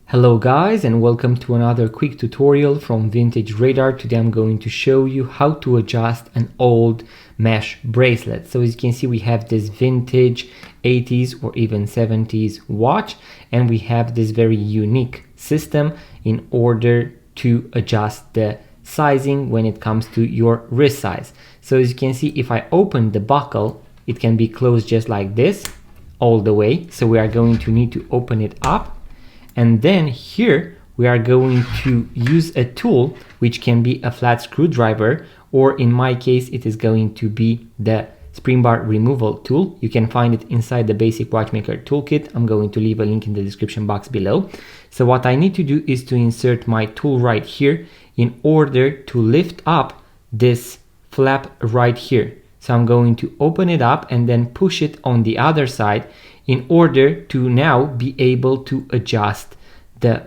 Hello guys, and welcome to another quick tutorial from Vintage Radar. Today I'm going to show you how to adjust an old mesh bracelet. So as you can see, we have this vintage 80s or even 70s watch, and we have this very unique system in order to adjust the sizing when it comes to your wrist size. So as you can see, if I open the buckle, it can be closed just like this all the way. So we are going to need to open it up. And then here we are going to use a tool which can be a flat screwdriver, or in my case it is going to be the spring bar removal tool. You can find it inside the basic watchmaker toolkit. I'm going to leave a link in the description box below. So what I need to do is to insert my tool right here in order to lift up this flap right here. So I'm going to open it up and then push it on the other side in order to now be able to adjust the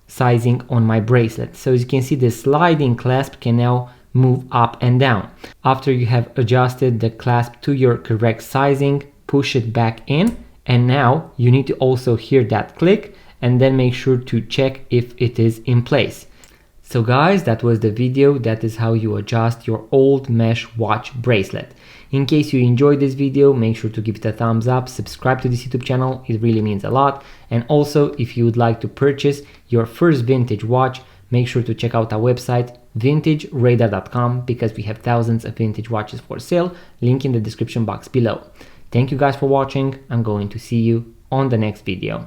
sizing on my bracelet. So as you can see, the sliding clasp can now move up and down. After you have adjusted the clasp to your correct sizing, push it back in, and now you need to also hear that click and then make sure to check if it is in place. So guys, that was the video. That is how you adjust your old mesh watch bracelet. In case you enjoyed this video, make sure to give it a thumbs up, subscribe to this YouTube channel, it really means a lot. And also, if you would like to purchase your first vintage watch, make sure to check out our website vintageradar.com, because we have thousands of vintage watches for sale, link in the description box below. Thank you guys for watching. I'm going to see you on the next video.